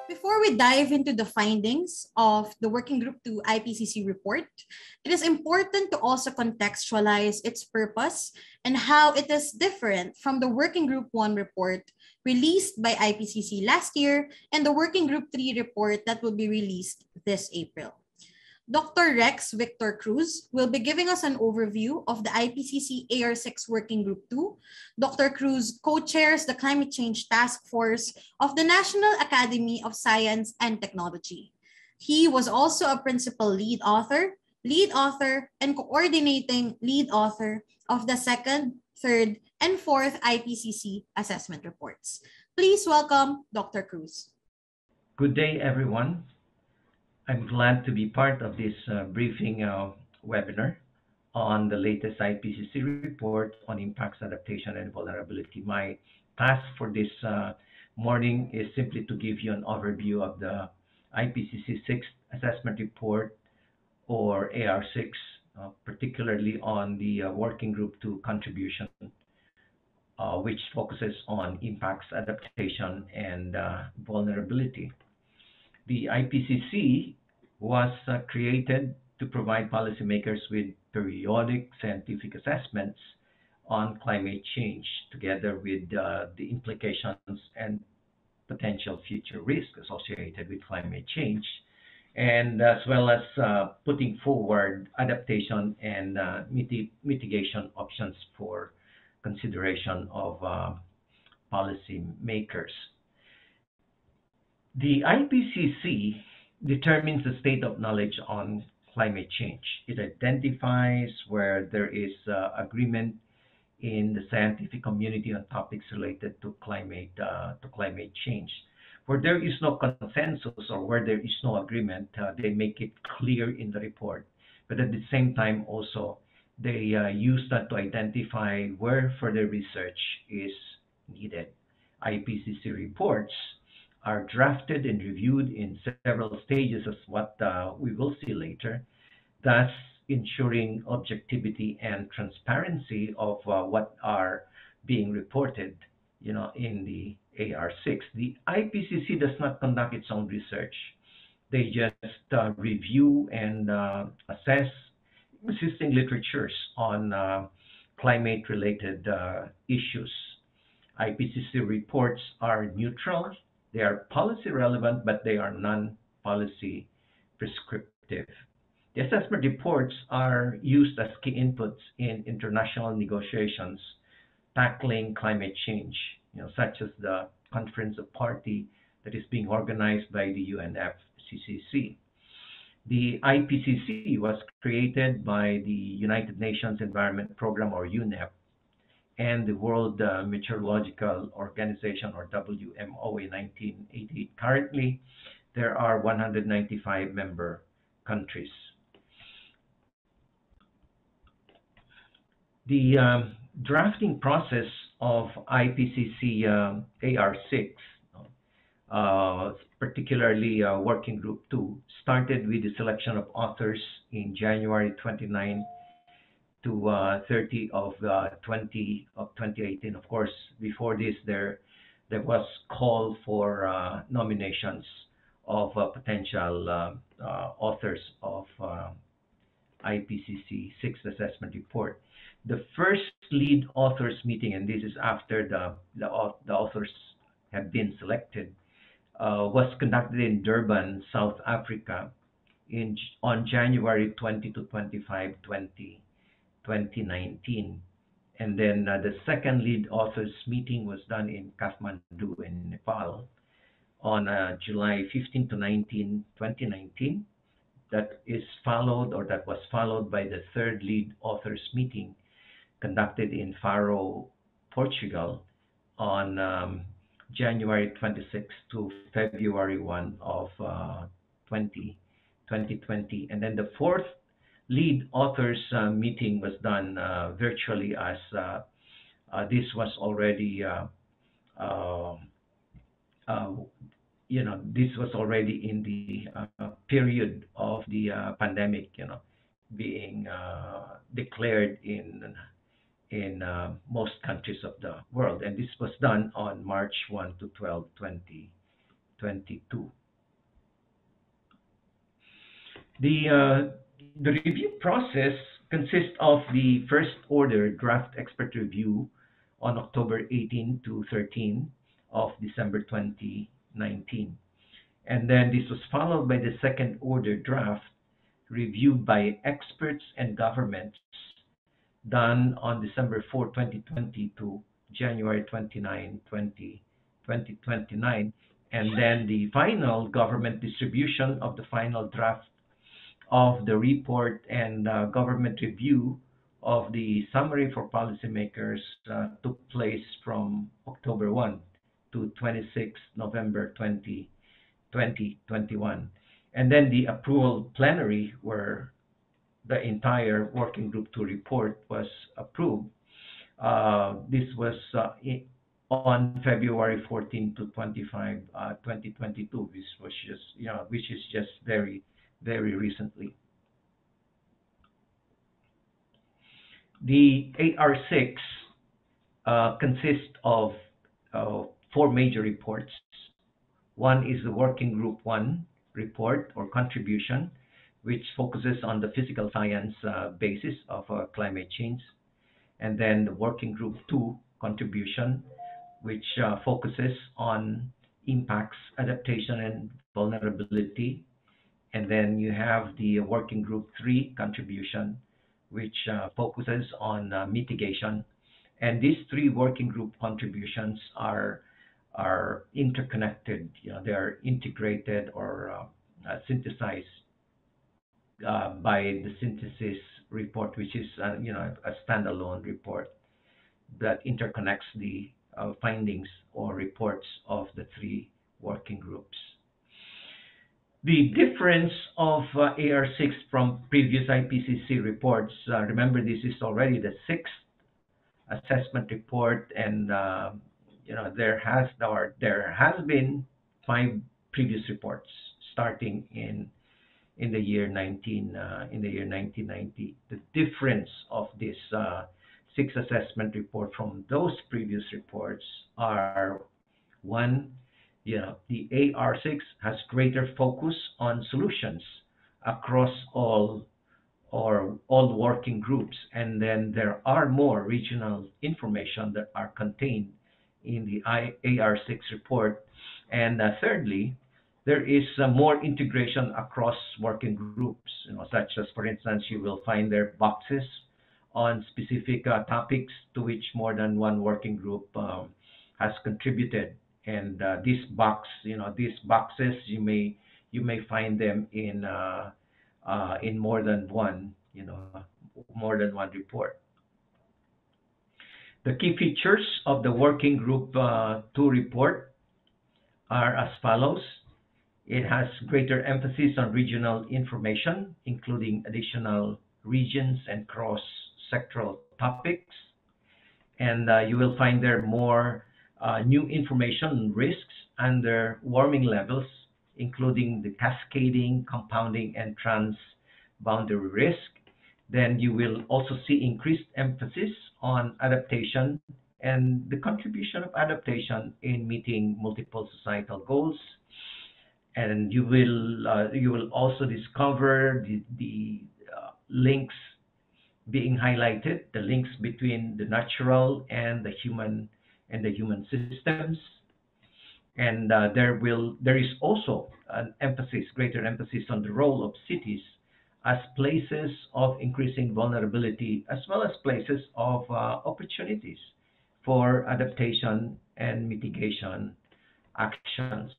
Before we dive into the findings of the Working Group 2 IPCC report, it is important to also contextualize its purpose and how it is different from the Working Group 1 report released by IPCC last year and the Working Group 3 report that will be released this April. Dr. Rex Victor Cruz will be giving us an overview of the IPCC AR6 Working Group 2. Dr. Cruz co-chairs the Climate Change Task Force of the National Academy of Science and Technology. He was also a principal lead author, and coordinating lead author of the second, third, and fourth IPCC assessment reports. Please welcome Dr. Cruz. Good day, everyone. I'm glad to be part of this briefing webinar on the latest IPCC report on impacts, adaptation, and vulnerability. My task for this morning is simply to give you an overview of the IPCC 6th assessment report, or AR6, particularly on the Working Group 2 contribution, which focuses on impacts, adaptation, and vulnerability. The IPCC was created to provide policymakers with periodic scientific assessments on climate change, together with the implications and potential future risks associated with climate change, and as well as putting forward adaptation and mitigation options for consideration of policymakers. The IPCC determines the state of knowledge on climate change. It identifies where there is agreement in the scientific community on topics related to climate change. Where there is no consensus or where there is no agreement, they make it clear in the report. But at the same time, also they use that to identify where further research is needed. IPCC reports are drafted and reviewed in several stages, as what we will see later, thus ensuring objectivity and transparency of what are being reported, in the AR6. The IPCC does not conduct its own research. They just review and assess existing literatures on climate-related issues. IPCC reports are neutral. They are policy relevant, but they are non-policy prescriptive. The assessment reports are used as key inputs in international negotiations tackling climate change, such as the Conference of Parties that is being organized by the UNFCCC. The IPCC was created by the United Nations Environment Programme, or UNEP, and the World Meteorological Organization, or WMO, in 1988. Currently, there are 195 member countries. The drafting process of IPCC AR6, particularly Working Group 2, started with the selection of authors in January 29 to 30 of 2018. Of course, before this, there was call for nominations of potential authors of IPCC 6th assessment report. The first lead authors meeting, and this is after the authors have been selected, was conducted in Durban, South Africa, on January 20 to 25, 2019. And then the second lead authors meeting was done in Kathmandu in Nepal on July 15 to 19, 2019. That was followed by the third lead authors meeting conducted in Faro, Portugal on January 26 to February 1 of 2020. And then the fourth lead authors meeting was done virtually, as this was already this was already in the period of the pandemic. being declared in most countries of the world, and this was done on March 1 to 12, 2022. The review process consists of the first order draft expert review on October 18 to 13 of December 2019. And then this was followed by the second order draft reviewed by experts and governments done on December 4, 2020 to January 29, 2029. And then the final government distribution of the final draft of the report and government review of the summary for policymakers took place from October 1 to 26 November 2021. And then the approval plenary, where the entire Working Group 2 report was approved. This was on February 14 to 25, 2022, which is just very, very recently. The AR6 consists of four major reports. One is the Working Group 1 report or contribution, which focuses on the physical science basis of climate change. And then the Working Group 2 contribution, which focuses on impacts, adaptation, and vulnerability. And then you have the Working Group 3 contribution, which focuses on mitigation. And these three working group contributions are interconnected. They are integrated or synthesized by the synthesis report, which is a standalone report that interconnects the findings or reports of the three working groups. The difference of AR6 from previous IPCC reports, remember this is already the sixth assessment report, and there has been five previous reports starting in the year 1990. The difference of this six assessment report from those previous reports are: one, the AR6 has greater focus on solutions across all working groups, and then there are more regional information that are contained in the AR6 report. And thirdly, there is more integration across working groups, such as, for instance, you will find there boxes on specific topics to which more than one working group has contributed. And these boxes, you may find them in more than one report. The key features of the Working Group 2 report are as follows. It has greater emphasis on regional information, including additional regions and cross-sectoral topics. And you will find there more new information on risks under warming levels, including the cascading, compounding, and transboundary risk. Then you will also see increased emphasis on adaptation and the contribution of adaptation in meeting multiple societal goals. And you will also discover the links being highlighted, the links between the natural and the human systems. And there is also greater emphasis on the role of cities as places of increasing vulnerability, as well as places of opportunities for adaptation and mitigation actions.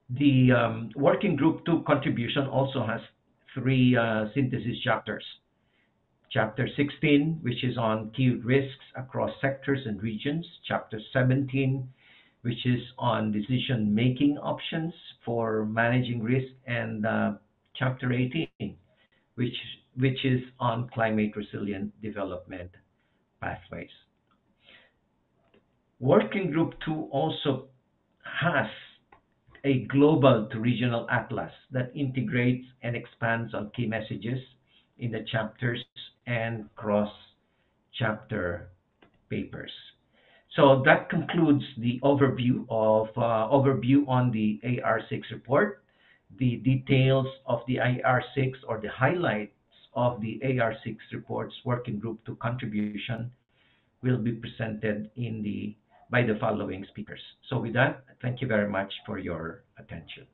The Working Group 2 contribution also has three synthesis chapters. Chapter 16, which is on key risks across sectors and regions. Chapter 17, which is on decision-making options for managing risk. And Chapter 18, which is on climate resilient development pathways. Working Group 2 also has a global to regional atlas that integrates and expands on key messages in the chapters and cross chapter papers. So that concludes the overview on the AR6 report. The details of the AR6 or the highlights of the AR6 report's working group to contribution will be presented by the following speakers. So with that, thank you very much for your attention.